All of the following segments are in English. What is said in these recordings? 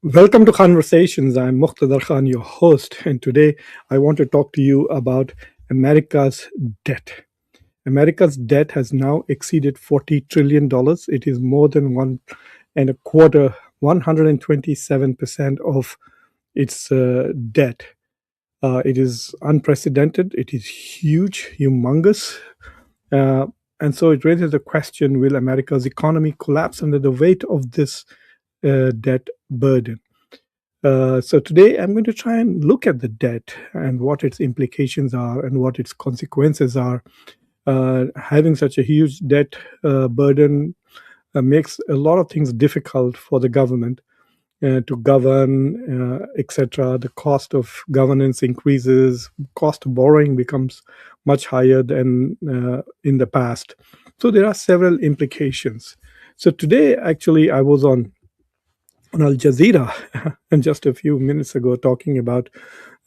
Welcome to Conversations. I'm Muqtadar Khan, your host, and today I want to talk to you about America's debt. America's debt has now exceeded $40 trillion. It is more than one and a quarter, 127% of its debt. It is unprecedented, it is huge, humongous. Uh, and so it raises the question, will America's economy collapse under the weight of this debt burden? So today I'm going to try and look at the debt and what its implications are and what its consequences are. Having such a huge debt burden makes a lot of things difficult for the government to govern, etc. The cost of governance increases, cost of borrowing becomes much higher than in the past. So there are several implications. So today, actually, I was on Al Jazeera and just a few minutes ago talking about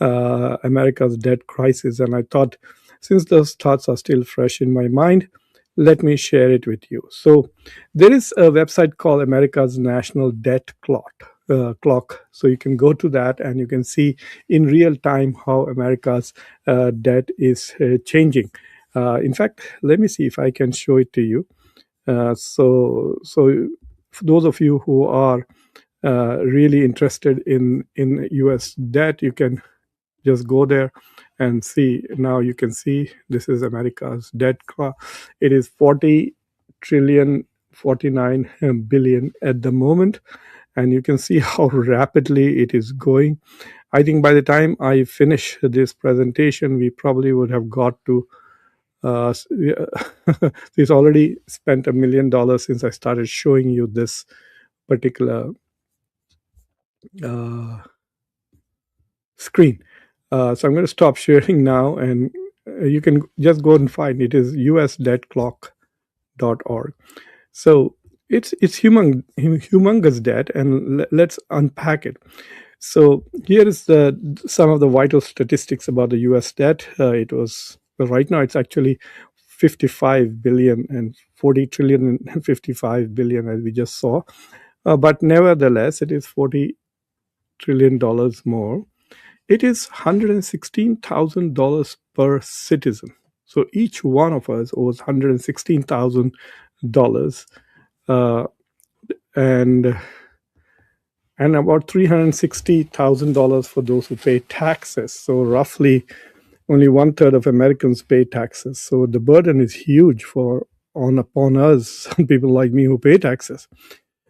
America's debt crisis. And I thought, since those thoughts are still fresh in my mind, let me share it with you. So there is a website called America's National Debt Clock. So you can go to that and you can see in real time how America's debt is changing. In fact, let me see if I can show it to you. So for those of you who are really interested in U.S. debt, you can just go there and see. Now you can see this is America's debt. It is 40 trillion, 49 billion at the moment, and you can see how rapidly it is going. I think by the time I finish this presentation, we probably would have got to. It's already spent $1 million since I started showing you this particular screen. So I'm going to stop sharing now, and you can just go and find it. It is usdebtclock.org. So it's humongous debt, and let's unpack it. So here is some of the vital statistics about the U.S. debt. Right now it's actually 55 billion and 40 trillion and 55 billion, as we just saw. But nevertheless, it is $40 trillion more. It is $116,000 per citizen. So each one of us owes $116,000, and about $360,000 for those who pay taxes. So roughly, only 1/3 of Americans pay taxes. So the burden is huge upon us, people like me who pay taxes.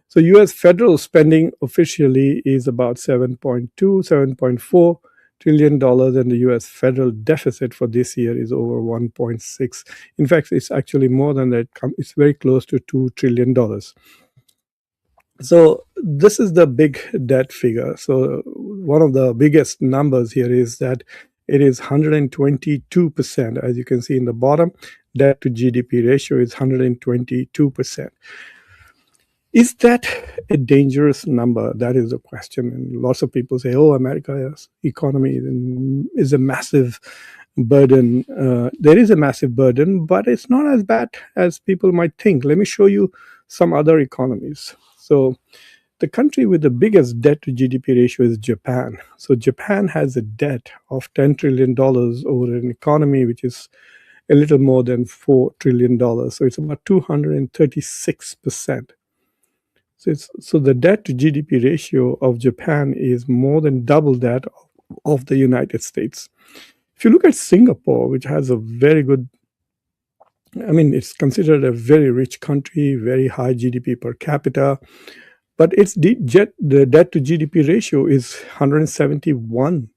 So U.S. federal spending officially is about 7.4 trillion dollars, and the U.S. federal deficit for this year is over 1.6. In fact, it's actually more than that. It's very close to $2 trillion. So this is the big debt figure. So one of the biggest numbers here is that it is 122%. As you can see in the bottom, debt to GDP ratio is 122%. Is that a dangerous number? That is the question. And lots of people say, oh, America's economy is a massive burden. There is a massive burden, but it's not as bad as people might think. Let me show you some other economies. So the country with the biggest debt to GDP ratio is Japan. So Japan has a debt of $10 trillion over an economy which is a little more than $4 trillion. So it's about 236%. So the debt to GDP ratio of Japan is more than double that of the United States. If you look at Singapore, which has a very good, it's considered a very rich country, very high GDP per capita, but the debt to GDP ratio is 171%.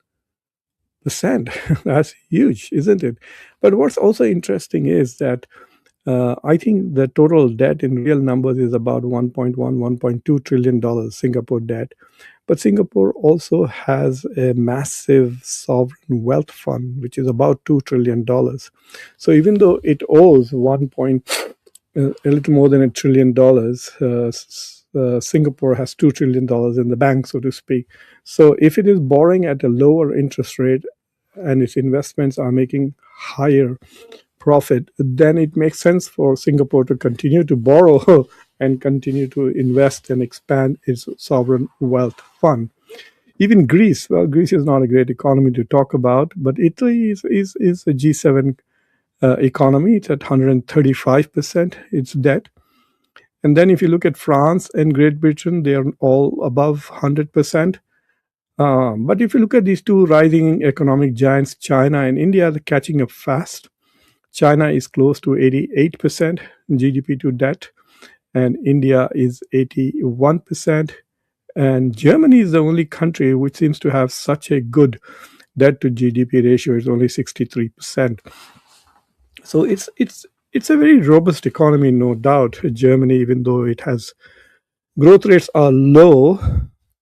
That's huge, isn't it? But what's also interesting is that I think the total debt in real numbers is about $1.2 trillion Singapore debt. But Singapore also has a massive sovereign wealth fund, which is about $2 trillion. So even though it owes a little more than $1 trillion, Singapore has $2 trillion in the bank, so to speak. So if it is borrowing at a lower interest rate and its investments are making higher profit, then it makes sense for Singapore to continue to borrow and continue to invest and expand its sovereign wealth fund. Even Greece, well, Greece is not a great economy to talk about, but Italy is a G7 economy. It's at 135% its debt. And then if you look at France and Great Britain, they are all above 100%. But if you look at these two rising economic giants, China and India, they're catching up fast. China is close to 88% GDP to debt, and India is 81%. And Germany is the only country which seems to have such a good debt to GDP ratio. It's only 63%. So it's a very robust economy, no doubt. Germany, even though it has growth rates are low,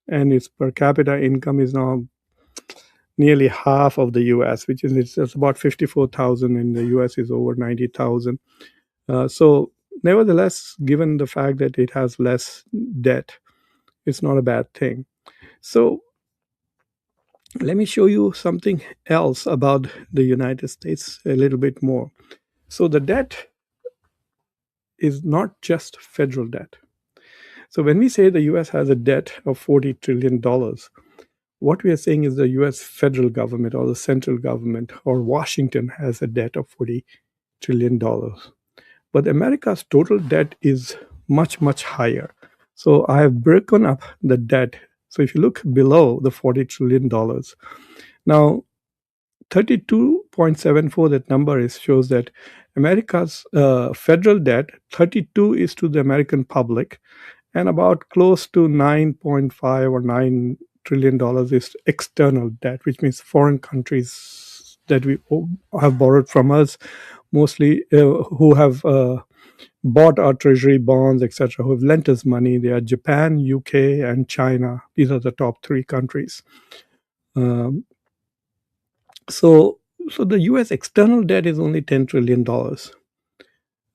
and its per capita income is now nearly half of the US, which is it's about 54,000. In the US is over 90,000. So nevertheless, given the fact that it has less debt, it's not a bad thing. So let me show you something else about the United States a little bit more. So the debt is not just federal debt. So when we say the US has a debt of $40 trillion, what we are saying is the US federal government or the central government or Washington has a debt of $40 trillion. But America's total debt is much, much higher. So I have broken up the debt. So if you look below the $40 trillion, now 32.74, that number is shows that America's federal debt, 32 is to the American public, and about close to 9.5 or $9 trillion is external debt, which means foreign countries that we have borrowed from us, mostly who have bought our treasury bonds, etc., who have lent us money. They are Japan, UK, and China. These are the top three countries. So the US external debt is only $10 trillion.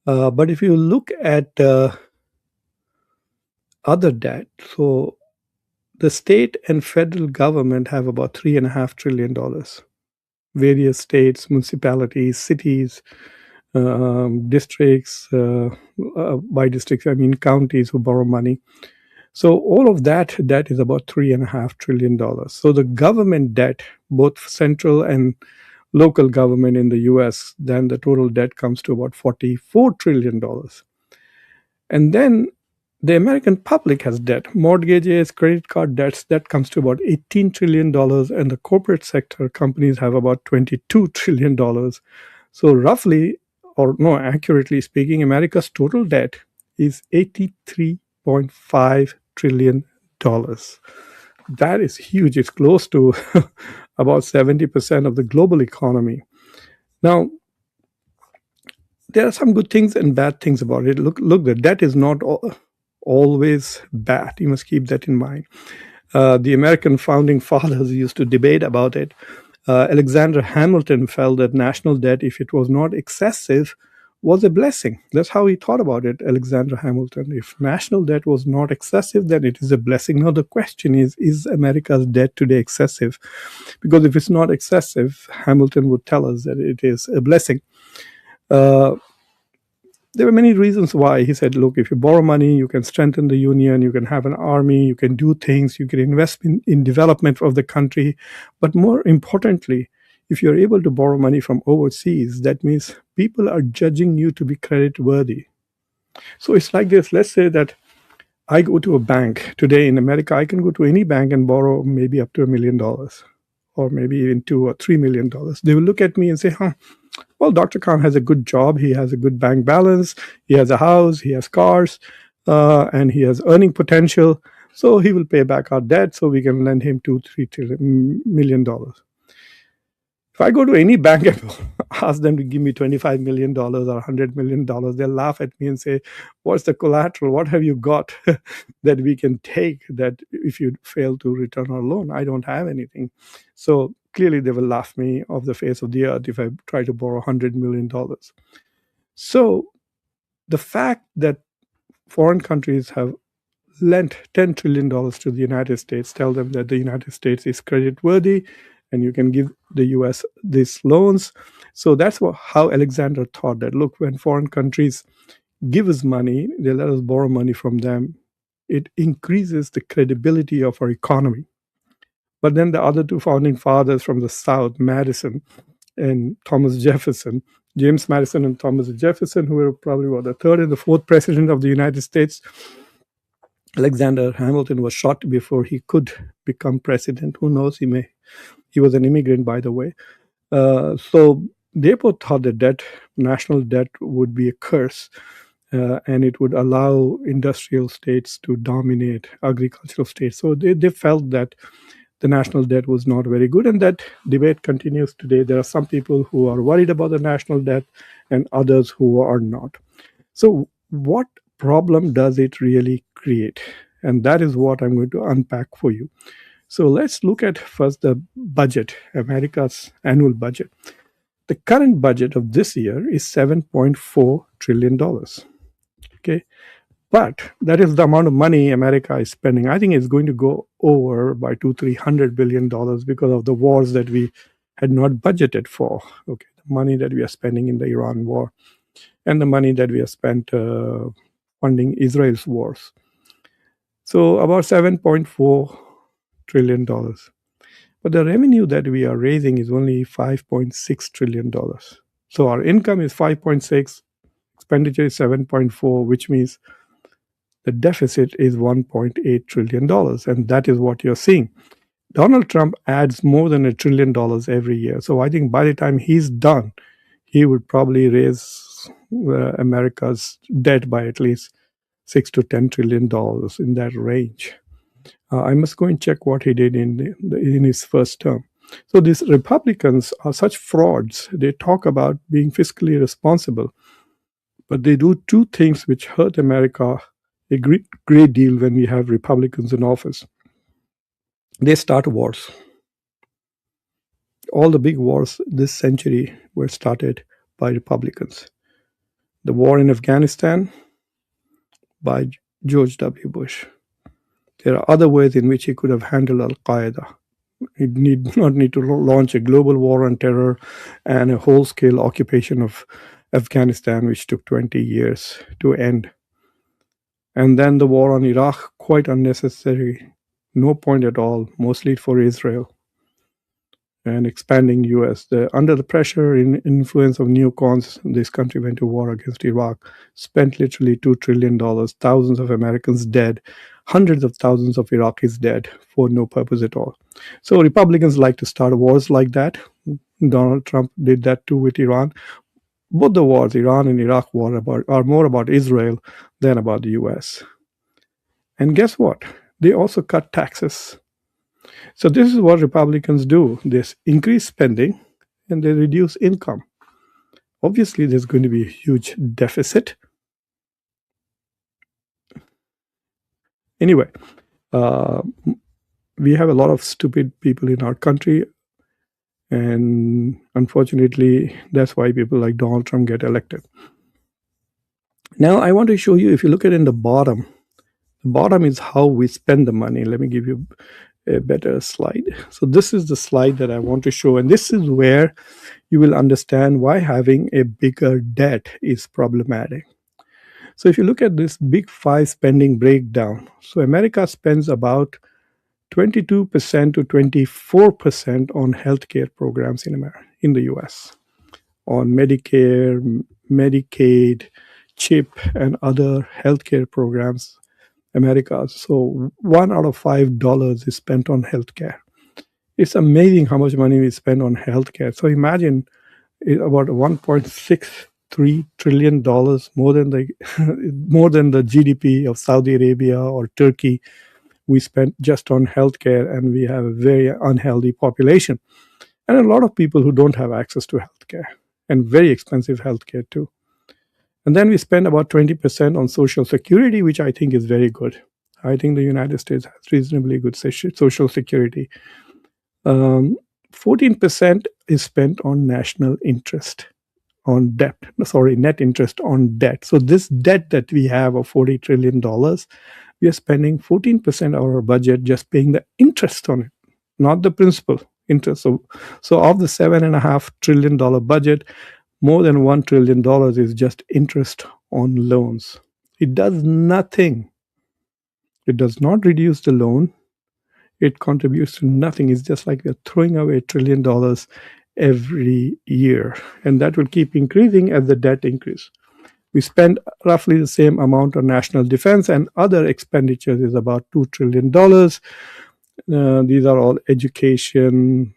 But if you look at other debt, so the state and federal government have about $3.5 trillion. Various states, municipalities, cities, districts, by districts, I mean counties who borrow money. So all of that debt is about $3.5 trillion. So the government debt, both central and local government in the US, then the total debt comes to about $44 trillion. And then the American public has debt, mortgages, credit card debts, that comes to about $18 trillion. And the corporate sector companies have about $22 trillion. So roughly, or no, accurately speaking, America's total debt is $83.5 trillion. That is huge. It's close to about 70% of the global economy. Now, there are some good things and bad things about it. Look, the debt is not always bad. You must keep that in mind. The American founding fathers used to debate about it. Alexander Hamilton felt that national debt, if it was not excessive, was a blessing. That's how he thought about it, Alexander Hamilton. If national debt was not excessive, then it is a blessing. Now the question is America's debt today excessive? Because if it's not excessive, Hamilton would tell us that it is a blessing. There were many reasons why. He said, look, if you borrow money, you can strengthen the union, you can have an army, you can do things, you can invest in development of the country. But more importantly, if you're able to borrow money from overseas, that means people are judging you to be credit worthy. So it's like this. Let's say that I go to a bank today in America. I can go to any bank and borrow maybe up to $1 million or maybe even $2 or $3 million. They will look at me and say, well, Dr. Khan has a good job. He has a good bank balance. He has a house. He has cars, and he has earning potential. So he will pay back our debt so we can lend him $2-3 million. If I go to any bank and ask them to give me $25 million or $100 million, they'll laugh at me and say, what's the collateral? What have you got that we can take that if you fail to return our loan? I don't have anything. So clearly they will laugh me off the face of the earth if I try to borrow $100 million. So the fact that foreign countries have lent $10 trillion to the United States tell them that the United States is credit worthy and you can give the US these loans. So that's how Alexander thought that, look, when foreign countries give us money, they let us borrow money from them, it increases the credibility of our economy. But then the other two founding fathers from the South, Madison and Thomas Jefferson, James Madison and Thomas Jefferson, who were probably the third and the fourth president of the United States. Alexander Hamilton was shot before he could become president. Who knows? He was an immigrant, by the way. So they both thought that national debt would be a curse, and it would allow industrial states to dominate agricultural states. So they felt that the national debt was not very good, and that debate continues today. There are some people who are worried about the national debt and others who are not. So what problem does it really create? And that is what I'm going to unpack for you. So let's look at first the budget, America's annual budget. The current budget of this year is $7.4 trillion. Okay. But that is the amount of money America is spending. I think it's going to go over by $200-300 billion because of the wars that we had not budgeted for. Okay, the money that we are spending in the Iran war and the money that we have spent funding Israel's wars. So about $7.4 trillion. But the revenue that we are raising is only $5.6 trillion. So our income is 5.6, expenditure is 7.4, which means the deficit is $1.8 trillion. And that is what you're seeing. Donald Trump adds more than $1 trillion every year. So I think by the time he's done, he would probably raise America's debt by at least $6 to $10 trillion in that range. I must go and check what he did in his first term. So these Republicans are such frauds. They talk about being fiscally responsible, but they do two things which hurt America a great deal when we have Republicans in office. They start wars. All the big wars this century were started by Republicans. The war in Afghanistan by George W. Bush. There are other ways in which he could have handled Al-Qaeda. He did not need to launch a global war on terror and a whole-scale occupation of Afghanistan, which took 20 years to end. And then the war on Iraq, quite unnecessary, no point at all, mostly for Israel. And expanding U.S. Under the pressure and influence of neocons, this country went to war against Iraq, spent literally $2 trillion, thousands of Americans dead, hundreds of thousands of Iraqis dead for no purpose at all. So Republicans like to start wars like that. Donald Trump did that too with Iran. Both the wars, Iran and Iraq war, are more about Israel than about the U.S. And guess what? They also cut taxes. So this is what Republicans do. They increase spending and they reduce income. Obviously, there's going to be a huge deficit. Anyway, we have a lot of stupid people in our country. And unfortunately, that's why people like Donald Trump get elected. Now, I want to show you, if you look at it in the bottom is how we spend the money. Let me give you a better slide. So this is the slide that I want to show. And this is where you will understand why having a bigger debt is problematic. So if you look at this big five spending breakdown, so America spends about 22% to 24% on healthcare programs in the US, on Medicare, Medicaid, CHIP, and other healthcare programs. America. So $1 out of $5 is spent on healthcare. It's amazing how much money we spend on healthcare. So imagine about $1.63 trillion more than the GDP of Saudi Arabia or Turkey we spent just on healthcare, and we have a very unhealthy population. And a lot of people who don't have access to healthcare, and very expensive healthcare too. And then we spend about 20% on Social Security, which I think is very good. I think the United States has reasonably good Social Security. 14% is spent on national interest, on debt. Net interest on debt. So this debt that we have of $40 trillion, we are spending 14% of our budget just paying the interest on it, not the principal interest. So of the $7.5 trillion budget, more than $1 trillion is just interest on loans. It does nothing. It does not reduce the loan. It contributes to nothing. It's just like we're throwing away $1 trillion every year. And that will keep increasing as the debt increases. We spend roughly the same amount on national defense, and other expenditures is about $2 trillion. These are all education,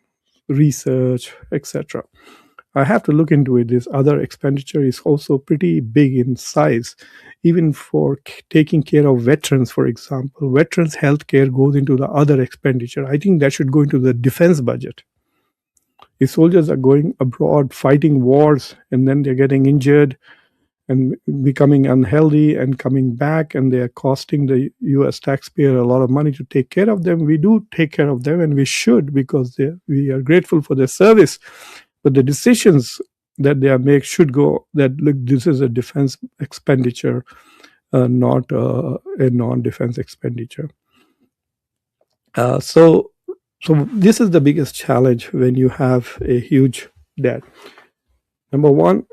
research, etc. I have to look into it. This other expenditure is also pretty big in size, even for taking care of veterans, for example. Veterans' health care goes into the other expenditure. I think that should go into the defense budget. If soldiers are going abroad fighting wars and then they're getting injured and becoming unhealthy and coming back, and they are costing the US taxpayer a lot of money to take care of them, we do take care of them, and we should, because we are grateful for their service. But the decisions that they make should go that, look, this is a defense expenditure, not a non-defense expenditure. So this is the biggest challenge when you have a huge debt. Number one,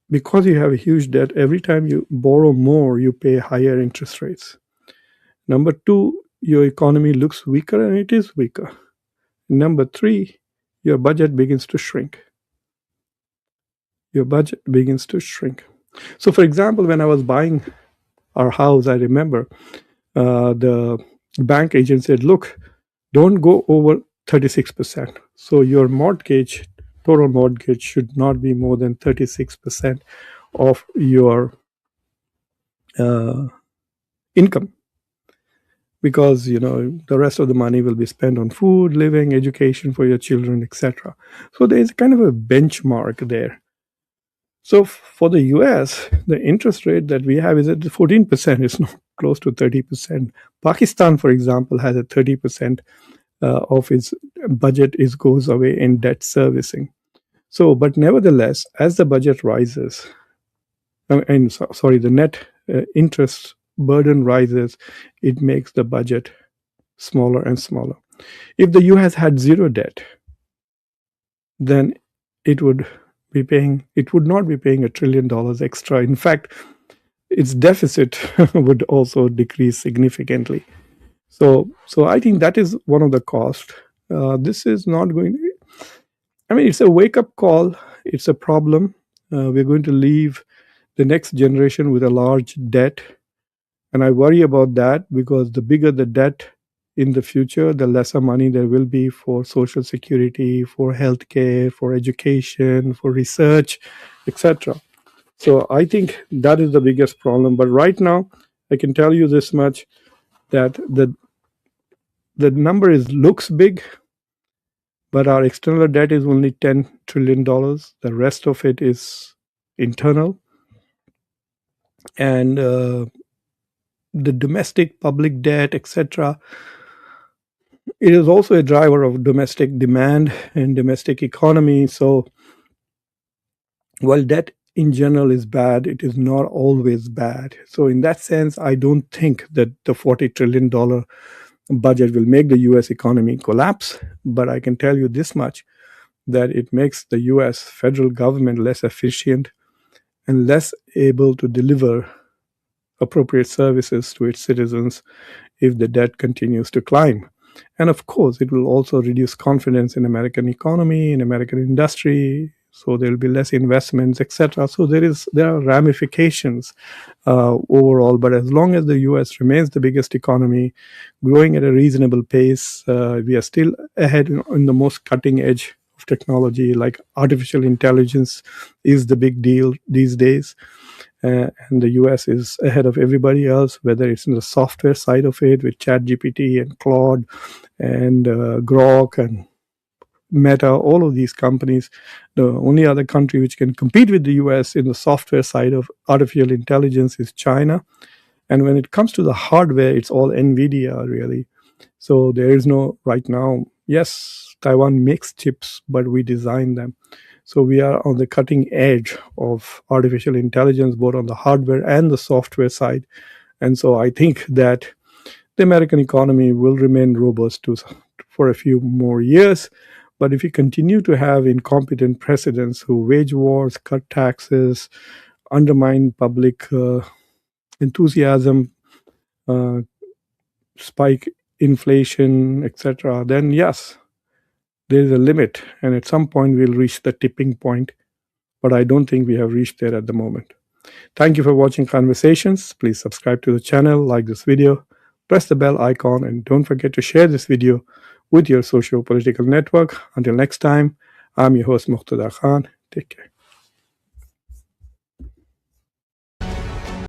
because you have a huge debt, every time you borrow more, you pay higher interest rates. Number two, your economy looks weaker, and it is weaker. Number three, your budget begins to shrink. Your budget begins to shrink. So, for example, when I was buying our house, I remember the bank agent said, look, don't go over 36%. So your mortgage, total mortgage, should not be more than 36% of your income, because the rest of the money will be spent on food, living, education for your children, etc. So there is kind of a benchmark there. So for the US, the interest rate that we have is at 14%. It's not close to 30%. Pakistan, for example, has a 30% of its budget goes away in debt servicing. So, but nevertheless, as the budget rises, the net interest burden rises, it makes the budget smaller and smaller. If the US had zero debt, then it would not be paying $1 trillion extra. In fact, its deficit would also decrease significantly. So I think that is one of the costs. This is not going. It's a wake-up call. It's a problem. We're going to leave the next generation with a large debt, and I worry about that, because the bigger the debt in the future, the lesser money there will be for social security, for healthcare, for education, for research, etc. So I think that is the biggest problem. But right now, I can tell you this much, that the number looks big, but our external debt is only $10 trillion. The rest of it is internal. And the domestic public debt, etc., it is also a driver of domestic demand and domestic economy. So while debt in general is bad, it is not always bad. So in that sense, I don't think that the $40 trillion budget will make the US economy collapse. But I can tell you this much, that it makes the US federal government less efficient and less able to deliver appropriate services to its citizens if the debt continues to climb. And of course, it will also reduce confidence in American economy, in American industry. So there will be less investments, etc. So there are ramifications overall. But as long as the US remains the biggest economy, growing at a reasonable pace, we are still ahead in the most cutting edge of technology. Like artificial intelligence is the big deal these days. And the US is ahead of everybody else, whether it's in the software side of it with ChatGPT and Claude and Grok and Meta, all of these companies. The only other country which can compete with the US in the software side of artificial intelligence is China. And when it comes to the hardware, it's all NVIDIA, really. So there is no, right now, yes, Taiwan makes chips, but we design them. So we are on the cutting edge of artificial intelligence, both on the hardware and the software side. And so I think that the American economy will remain robust for a few more years. But if we continue to have incompetent presidents who wage wars, cut taxes, undermine public enthusiasm, spike inflation, etc., then yes, there is a limit. And at some point, we'll reach the tipping point. But I don't think we have reached there at the moment. Thank you for watching Conversations. Please subscribe to the channel, like this video, press the bell icon, and don't forget to share this video with your socio-political network. Until next time, I'm your host, Muqtada Khan. Take care.